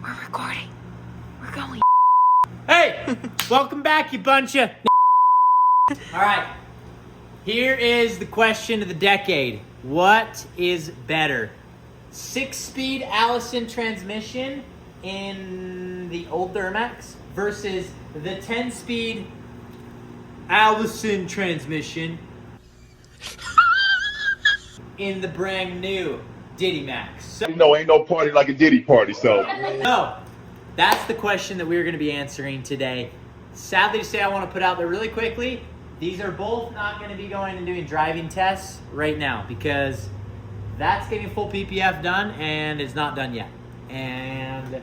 We're recording. We're going. Hey, welcome back, you bunch of. All right, here is the question of the decade. What is better? 6-speed Allison transmission in the old Duramax versus the 10-speed Allison transmission in the brand new Duramax. So, Ain't no party like a Diddy party, so. no, that's the question that we're going to be answering today. Sadly to say, I want to put out there really quickly, these are both not going to be going and doing driving tests right now because that's getting full PPF done and it's not done yet. And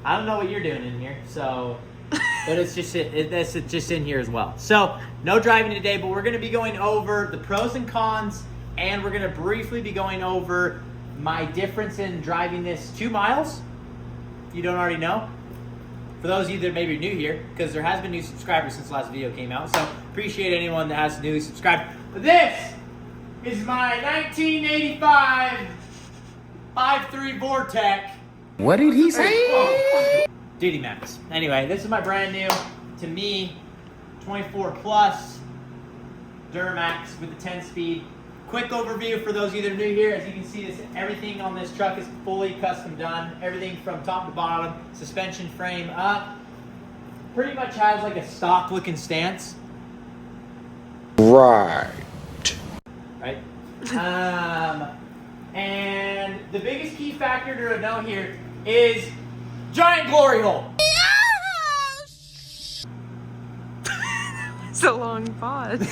I don't know what you're doing in here, so, but it's just in here as well. So no driving today, but we're going to be going over the pros and cons, and we're going to briefly be going over my difference in driving this 2 miles. If you don't already know, for those of you that maybe are new here, because there has been new subscribers since the last video came out, so appreciate anyone that has newly subscribed. But this is my 1985 5.3 Vortec. What did he say? Duramax. Anyway, this is my brand new, to me, 24 plus Duramax with the 10-speed. Quick overview for those of you that are new here. As you can see, everything on this truck is fully custom done. Everything from top to bottom, suspension frame up. Pretty much has like a stock looking stance. Right. Right? And the biggest key factor to know here is giant glory hole. It's a long pause.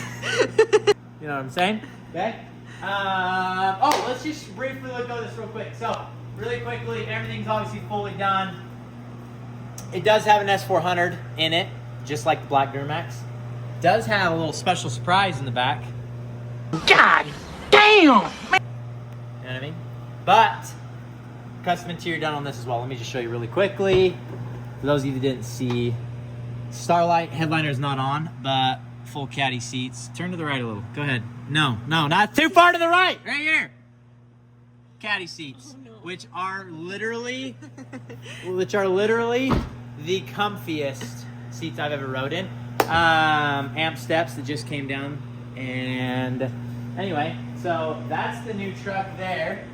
You know what I'm saying? Okay. Let's just briefly look over this real quick. So, really quickly, everything's obviously fully done. It does have an S400 in it, just like the black Duramax. Does have a little special surprise in the back. God damn! You know what I mean? But custom interior done on this as well. Let me just show you really quickly. For those of you that didn't see, Starlight headliner is not on, but full caddy seats. Turn to the right a little. Go ahead. No, not too far to the right. Right here. Caddy seats, which are literally the comfiest seats I've ever rode in. Amp steps that just came down. And anyway, so that's the new truck there.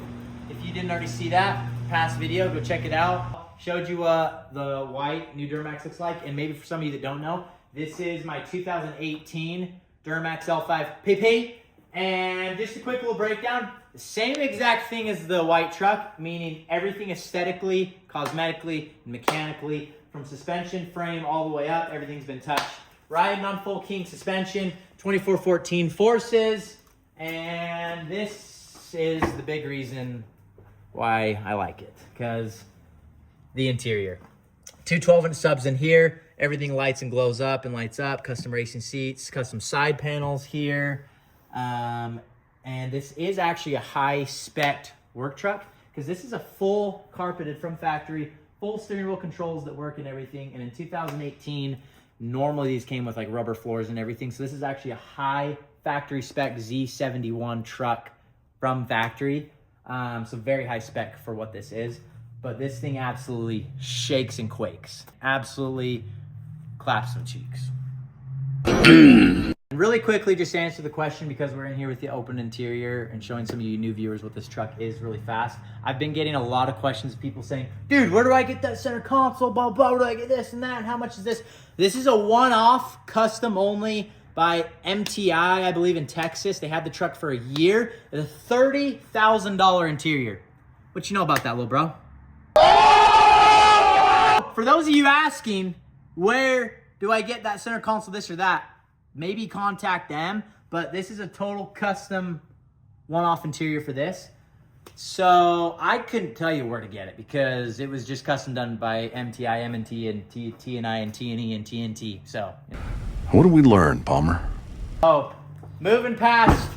If you didn't already see that past video, go check it out. Showed you what the white new Duramax looks like. And maybe for some of you that don't know, this is my 2018 Duramax L5 PP. And just a quick little breakdown. The same exact thing as the white truck, meaning everything aesthetically, cosmetically, and mechanically, from suspension frame all the way up, everything's been touched. Riding on full king suspension, 2414 forces, and this is the big reason why I like it, because the interior. 2 12-inch subs in here, everything lights and glows up and lights up, custom racing seats, custom side panels here, and this is actually a high-spec work truck, because this is a full carpeted from factory, full steering wheel controls that work and everything, and in 2018, normally these came with like rubber floors and everything. So this is actually a high factory spec Z71 truck from factory. So very high spec for what this is. But this thing absolutely shakes and quakes. Absolutely claps some cheeks. And really quickly, just to answer the question, because we're in here with the open interior and showing some of you new viewers what this truck is really fast. I've been getting a lot of questions of people saying, dude, where do I get that center console? Blah, blah, where do I get this and that? And how much is this? This is a one-off, custom only by MTI, I believe in Texas. They had the truck for a year. It's a $30,000 interior. What you know about that, little bro? For those of you asking, where do I get that center console, this or that? Maybe contact them, but this is a total custom one-off interior for this. So I couldn't tell you where to get it because it was just custom done by MTI, M&T, and T&I, and T&E, and TNT. So, What did we learn, Palmer? oh, moving past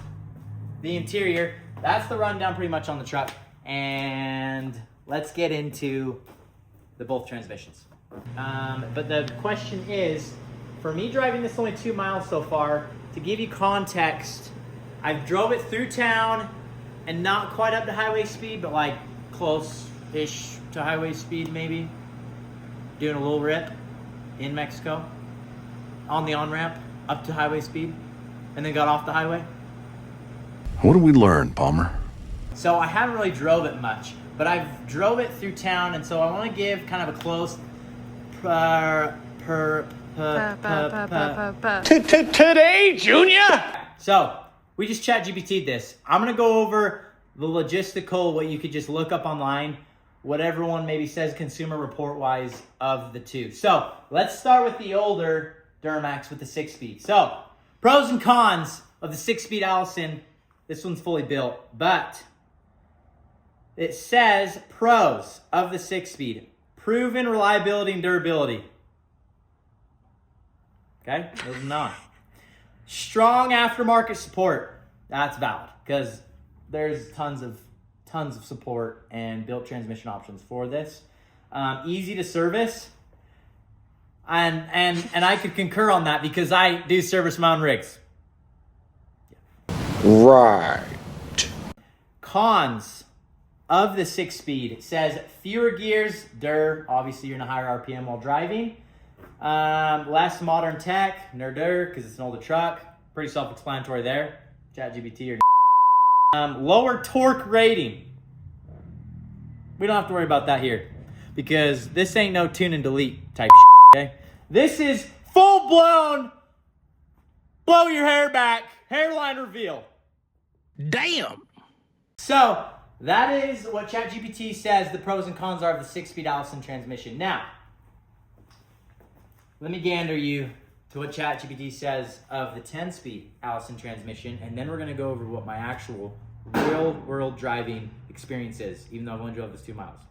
the interior, that's the rundown pretty much on the truck. And let's get into the both transmissions. But the question is, for me driving this only 2 miles so far, to give you context, I've drove it through town and not quite up to highway speed, but like close-ish to highway speed maybe, doing a little rip in Mexico on the on-ramp up to highway speed, and then got off the highway. What did we learn, Palmer? So I haven't really drove it much, but I've drove it through town, and so I want to give kind of a close Today, Junior? So we just chat GPT'd this. I'm gonna go over the logistical, what you could just look up online, what everyone maybe says consumer report wise of the two. So let's start with the older Duramax with the 6-speed. So pros and cons of the 6-speed Allison. This one's fully built, but it says pros of the 6-speed: proven reliability and durability. Okay, those are not. Strong aftermarket support. That's valid because there's tons of support and built transmission options for this. Easy to service, and I could concur on that because I do service my own rigs. Right. Cons of the 6-speed. It says fewer gears. Obviously you're in a higher RPM while driving. Less modern tech. Because it's an older truck. Pretty self-explanatory there. ChatGPT or lower torque rating. We don't have to worry about that here because this ain't no tune and delete type shit, okay? This is full-blown blow your hair back, hairline reveal. Damn. So that is what ChatGPT says the pros and cons are of the 6-speed Allison transmission. Now, let me gander you to what ChatGPT says of the 10-speed Allison transmission, and then we're going to go over what my actual real-world driving experience is, even though I've only drove this 2 miles.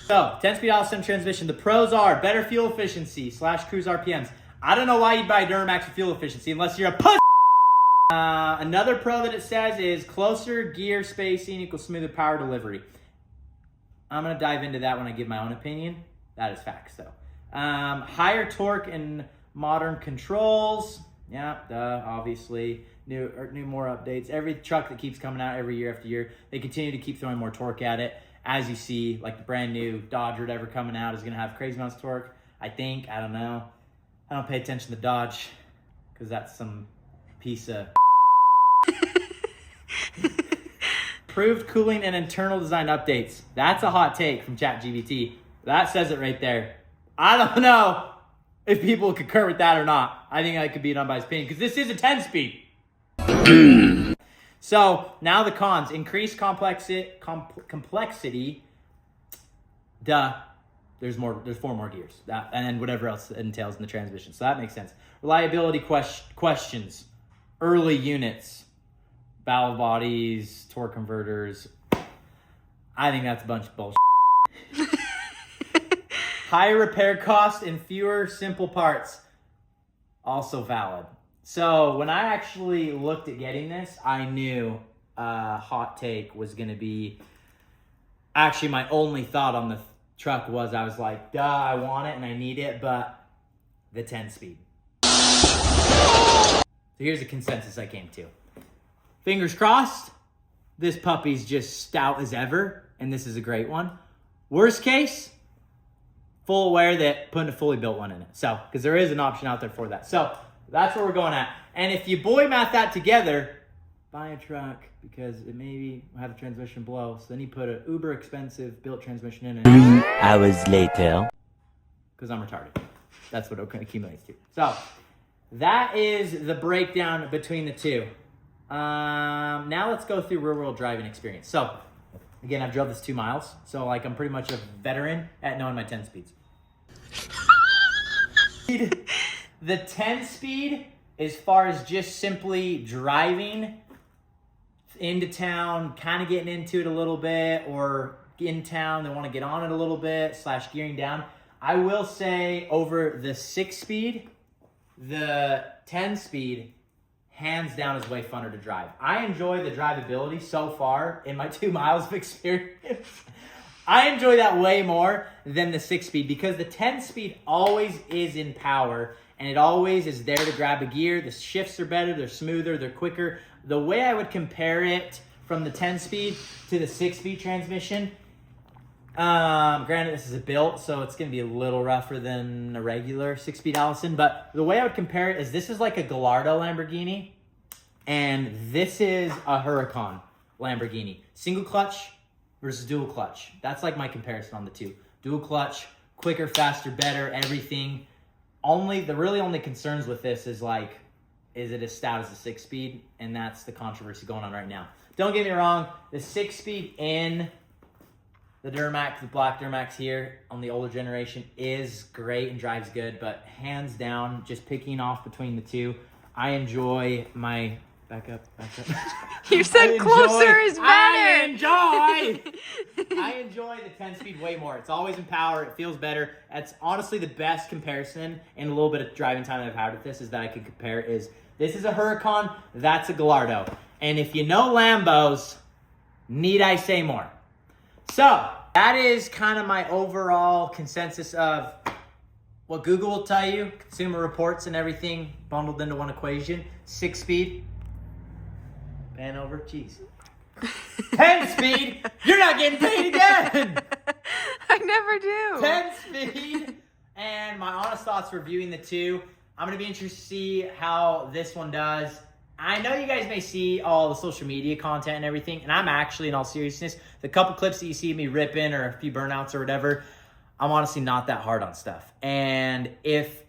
So, 10-speed Allison transmission, the pros are better fuel efficiency / cruise RPMs. I don't know why you'd buy a Duramax for fuel efficiency unless you're a pussy. Another pro that it says is closer gear spacing equals smoother power delivery. I'm going to dive into that when I give my own opinion. That is facts, though. Higher torque and modern controls. Yeah, obviously. New more updates. Every truck that keeps coming out every year after year, they continue to keep throwing more torque at it. As you see, like the brand new Dodge or whatever coming out is going to have crazy amounts of torque. I think. I don't know. I don't pay attention to Dodge because that's some piece of... Improved cooling and internal design updates. That's a hot take from ChatGPT. That says it right there. I don't know if people concur with that or not. I think that could be an unbiased opinion because this is a 10-speed. So now the cons: increased complexity. There's 4 more gears. And then whatever else it entails in the transmission. So that makes sense. Reliability questions. Early units. Valve bodies, torque converters. I think that's a bunch of bullshit. Higher repair cost and fewer simple parts. Also valid. So when I actually looked at getting this, I knew hot take was going to be... Actually, my only thought on the truck was, I was like, duh, I want it and I need it, but the 10-speed. So here's a consensus I came to. Fingers crossed, this puppy's just stout as ever, and this is a great one. Worst case, full aware that putting a fully built one in it. So, because there is an option out there for that. So, that's where we're going at. And if you boy math that together, buy a truck because it maybe have the transmission blow. So then you put an uber expensive built transmission in it. 3 hours later. Because I'm retarded. That's what it accumulates to. So, that is the breakdown between the two. Now let's go through real-world driving experience. So, again, I've drove this 2 miles. So, like, I'm pretty much a veteran at knowing my 10 speeds. The 10-speed, as far as just simply driving into town, kind of getting into it a little bit, or in town, they want to get on it a little bit, / gearing down. I will say over the 6-speed, the 10-speed, hands down, is way funner to drive. I enjoy the drivability so far in my 2 miles of experience. I enjoy that way more than the 6-speed because the 10-speed always is in power and it always is there to grab a gear. The shifts are better, they're smoother, they're quicker. The way I would compare it from the 10-speed to the 6-speed transmission Granted, this is a built, so it's going to be a little rougher than a regular 6-speed Allison. But the way I would compare it is this is like a Gallardo Lamborghini, and this is a Huracan Lamborghini. Single clutch versus dual clutch. That's like my comparison on the two. Dual clutch, quicker, faster, better, everything. The really only concerns with this is like, is it as stout as a 6-speed? And that's the controversy going on right now. Don't get me wrong, the 6-speed in the Duramax, the black Duramax here on the older generation is great and drives good, but hands down, just picking off between the two, I enjoy my... Back up. You said closer is better. I enjoy the 10-speed way more. It's always in power. It feels better. That's honestly the best comparison and a little bit of driving time that I've had with this is that I can compare is this is a Huracan, that's a Gallardo. And if you know Lambos, need I say more? So that is kind of my overall consensus of what Google will tell you, Consumer Reports and everything bundled into one equation. 6-speed. Pan over, jeez. 10-speed, you're not getting paid again. I never do. 10-speed, and my honest thoughts reviewing the two. I'm gonna be interested to see how this one does. I know you guys may see all the social media content and everything, and I'm actually, in all seriousness, the couple clips that you see me ripping or a few burnouts or whatever, I'm honestly not that hard on stuff. And if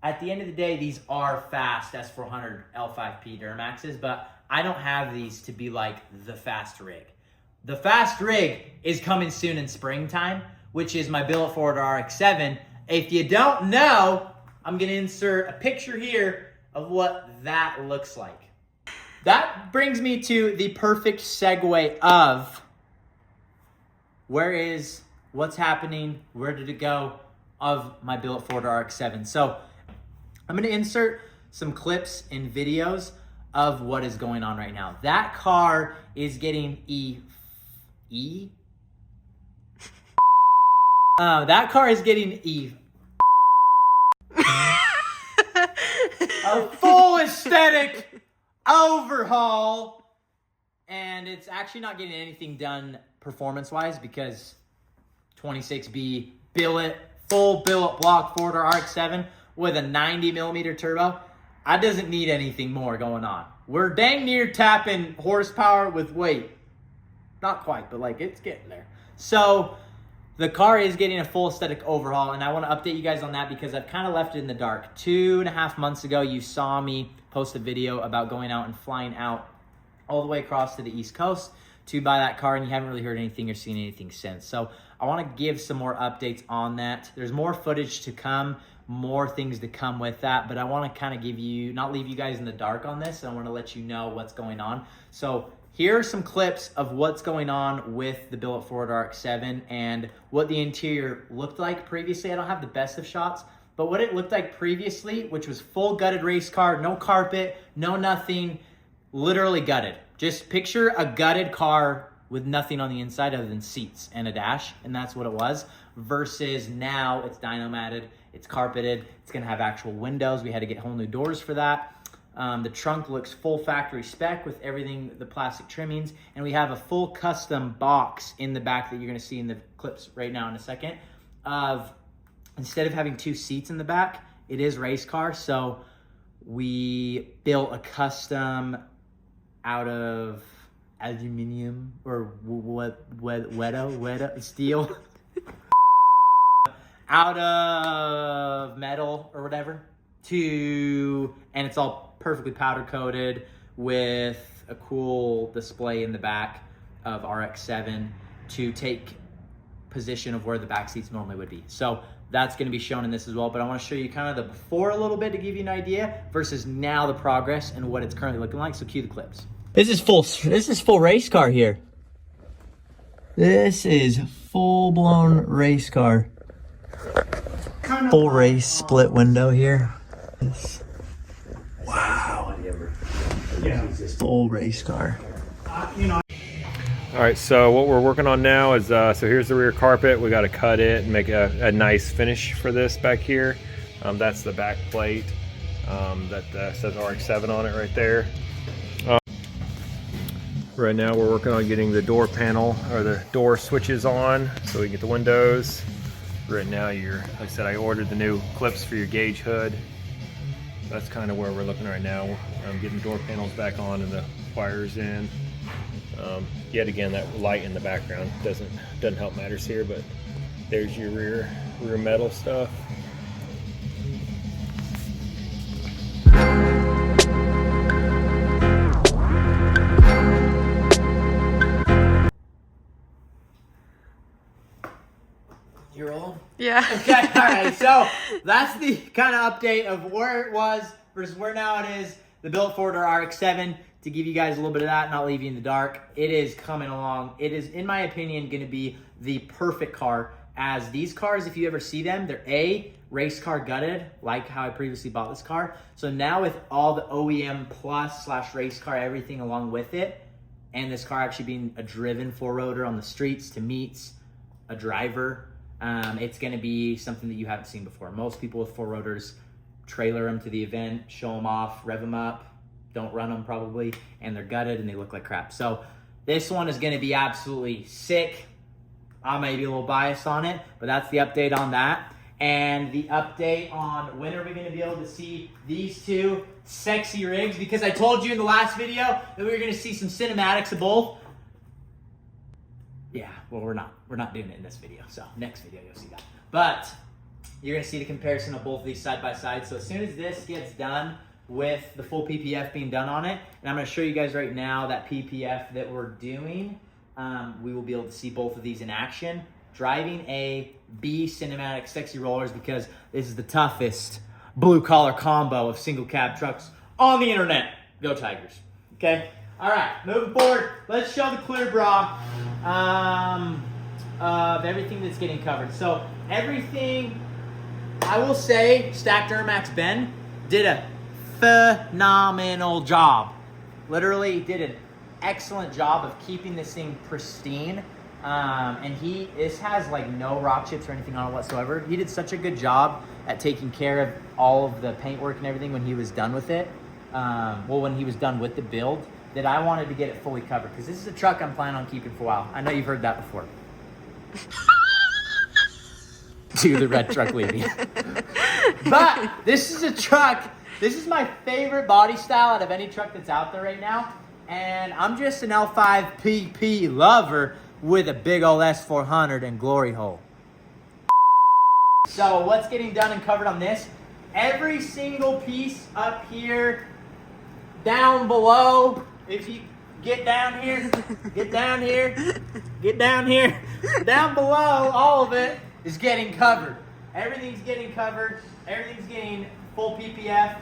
at the end of the day, these are fast S400 L5P Duramaxes, but I don't have these to be like the fast rig. The fast rig is coming soon in springtime, which is my billet Ford RX-7. If you don't know, I'm gonna insert a picture here of what that looks like. That brings me to the perfect segue of what's happening, where did it go, of my billet Ford RX-7. So I'm gonna insert some clips and videos of what is going on right now. That car is getting that car is getting a full aesthetic overhaul, and it's actually not getting anything done performance-wise because 26B billet, full billet block Ford RX-7 with a 90mm turbo. I doesn't need anything more going on. We're dang near tapping horsepower with weight. Not quite, but like it's getting there. So the car is getting a full aesthetic overhaul, and I want to update you guys on that because I've kind of left it in the dark. 2.5 months ago, you saw me post a video about going out and flying out all the way across to the East Coast to buy that car, and you haven't really heard anything or seen anything since. So I want to give some more updates on that. There's more footage to come, more things to come with that, but I want to kind of not leave you guys in the dark on this. I want to let you know what's going on. So here are some clips of what's going on with the billet Ford RX-7 and what the interior looked like previously. I don't have the best of shots, but what it looked like previously, which was full gutted race car, no carpet, no nothing, literally gutted. Just picture a gutted car with nothing on the inside other than seats and a dash, and that's what it was, versus now it's dyno-matted, it's carpeted, it's gonna have actual windows. We had to get whole new doors for that. The trunk looks full factory spec with everything, the plastic trimmings, and we have a full custom box in the back that you're gonna see in the clips right now in a second. Instead of having 2 seats in the back, it is race car, so we built a custom out of aluminum or steel out of metal or whatever and it's all perfectly powder coated with a cool display in the back of RX-7 to take position of where the back seats normally would be. So that's going to be shown in this as well, but I want to show you kind of the before a little bit to give you an idea versus now the progress and what it's currently looking like. So cue the clips. This is full race car here. This is full-blown race car. Full race split window here. Wow. Full race car. All right, so what we're working on now is, so here's the rear carpet. We got to cut it and make a nice finish for this back here. That's the back plate that says RX-7 on it right there. Right now we're working on getting the door panel or the door switches on so we can get the windows. Right now like I said, I ordered the new clips for your gauge hood. That's kind of where we're looking right now. I'm getting the door panels back on and the wires in. Yet again, that light in the background doesn't help matters here, but there's your rear metal stuff. You're old? Yeah. Okay, all right. So that's the kind of update of where it was versus where now it is. The Built Ford RX-7, to give you guys a little bit of that, not leave you in the dark. It is coming along. It is, in my opinion, going to be the perfect car. As these cars, if you ever see them, they're A, race car gutted, like how I previously bought this car. So now with all the OEM plus / race car, everything along with it, and this car actually being a driven 4-rotor on the streets to meets a driver, it's going to be something that you haven't seen before. Most people with 4-rotors trailer them to the event, show them off, rev them up, don't run them probably, and they're gutted and they look like crap. So this one is going to be absolutely sick. I may be a little biased on it, but that's the update on that. And the update on when are we going to be able to see these two sexy rigs, because I told you in the last video that we were going to see some cinematics of both. Yeah, well, we're not doing it in this video, so next video you'll see that. But you're gonna see the comparison of both of these side by side. So as soon as this gets done with the full PPF being done on it, and I'm gonna show you guys right now that PPF that we're doing, we will be able to see both of these in action. Driving a B cinematic sexy rollers, because this is the toughest blue collar combo of single cab trucks on the internet. Go Tigers, okay? All right, moving forward, let's show the clear bra of everything that's getting covered. So everything, I will say, Stacked Duramax Ben did a phenomenal job. Literally did an excellent job of keeping this thing pristine. And this has like no rock chips or anything on it whatsoever. He did such a good job at taking care of all of the paintwork and everything when he was done with it. When he was done with the build, that I wanted to get it fully covered, because this is a truck I'm planning on keeping for a while. I know you've heard that before. To the red truck lady. But this is a truck. This is my favorite body style out of any truck that's out there right now. And I'm just an L5 PP lover with a big old S400 and glory hole. So what's getting done and covered on this? Every single piece up here, down below, if you get down here, get down here, get down here, down below, all of it is getting covered. Everything's getting covered. Everything's getting full PPF,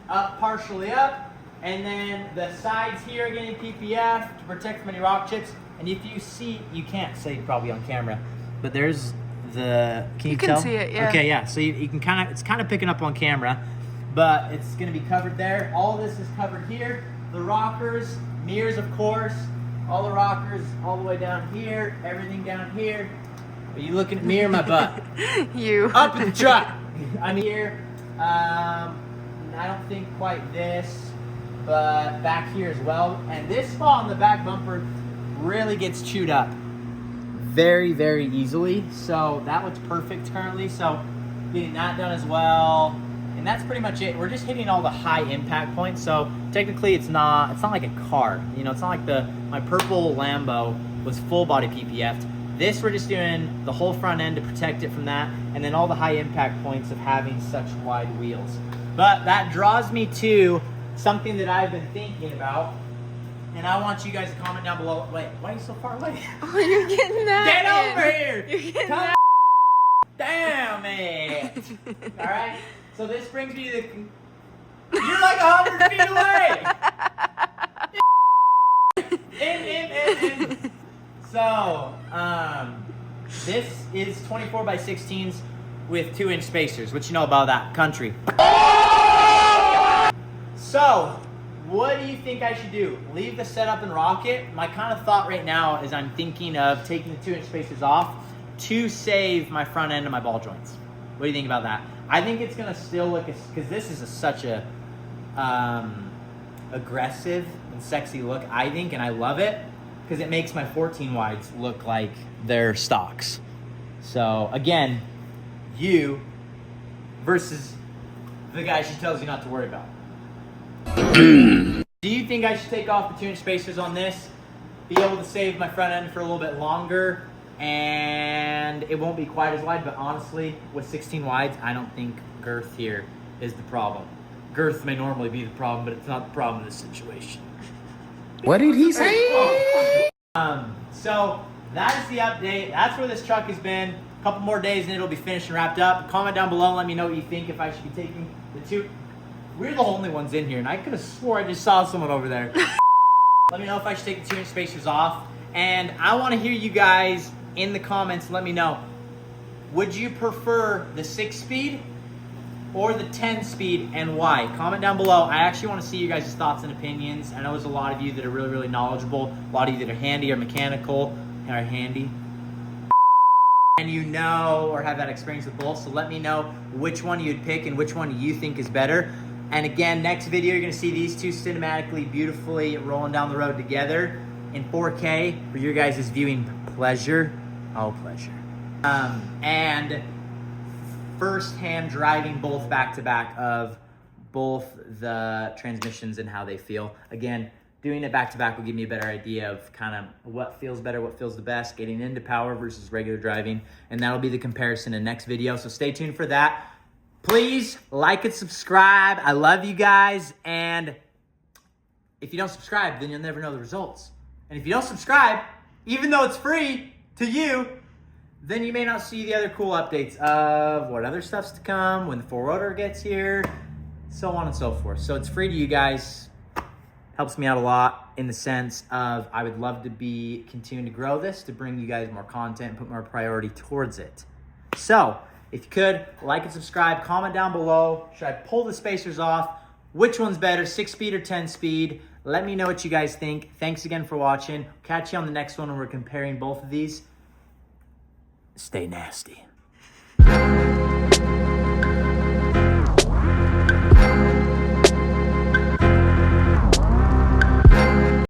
up, partially up. And then the sides here are getting PPF to protect from any rock chips. And if you see, you can't see probably on camera, but there's the, can you tell? You can see it, yeah. Okay, yeah, so you can kind of, it's kind of picking up on camera, but it's gonna be covered there. All of this is covered here. The rockers, mirrors of course, all the rockers all the way down here, everything down here. Are you looking at me or my butt? You. Up in the truck. I'm here. I don't think quite this, but back here as well. And this spot on the back bumper really gets chewed up very, very easily. So that looks perfect currently. So getting that done as well. And that's pretty much it. We're just hitting all the high impact points. So technically it's not like a car. You know, it's not like my purple Lambo was full body PPF'd. This, we're just doing the whole front end to protect it from that, and then all the high impact points of having such wide wheels. But that draws me to something that I've been thinking about, and I want you guys to comment down below. Wait, why are you so far away? Oh, you're getting that. Get over here! You're getting Come that. Damn it! All right, so this brings me to the... You're like 100 feet away! In. So, this is 24 by 16s with 2-inch spacers, which you know about that country. So, what do you think I should do? Leave the setup and rock it? My kind of thought right now is I'm thinking of taking the 2-inch spacers off to save my front end and my ball joints. What do you think about that? I think it's gonna still look, because this is such a aggressive and sexy look, I think, and I love it. because it makes my 14 wides look like they're stocks. So again, you versus the guy she tells you not to worry about. Do you think I should take off the 2-inch spacers on this, be able to save my front end for a little bit longer, and it won't be quite as wide? But honestly, with 16 wides, I don't think girth here is the problem. Girth may normally be the problem, but it's not the problem in this situation. What did he say? So that is the update. That's where this truck has been. A couple more days and it'll be finished and wrapped up. Comment down below and let me know what you think, if I should be taking the two. We're the only ones in here, and I could have swore I just saw someone over there. Let me know if I should take the 2-inch spacers off. And I want to hear you guys in the comments. Let me know. Would you prefer the 6-speed or the 10-speed, and why? Comment down below. I actually want to see you guys' thoughts and opinions. I know there's a lot of you that are really, really knowledgeable. A lot of you that are handy or mechanical and are handy. And you know or have that experience with both. So let me know which one you'd pick and which one you think is better. And again, next video, you're going to see these two cinematically, beautifully rolling down the road together in 4K for your guys' viewing pleasure. Oh, pleasure. And first-hand driving both back-to-back of both the transmissions and how they feel. Again, doing it back-to-back will give me a better idea of kind of what feels better, what feels the best, getting into power versus regular driving. And that'll be the comparison in next video. So stay tuned for that. Please like and subscribe. I love you guys. And if you don't subscribe, then you'll never know the results. And if you don't subscribe, even though it's free to you, then you may not see the other cool updates of what other stuff's to come, when the 4-rotor gets here, so on and so forth. So it's free to you guys. Helps me out a lot in the sense of I would love to be continuing to grow this, to bring you guys more content and put more priority towards it. So if you could, like and subscribe, comment down below. Should I pull the spacers off? Which one's better, 6-speed or 10-speed? Let me know what you guys think. Thanks again for watching. Catch you on the next one when we're comparing both of these. Stay nasty.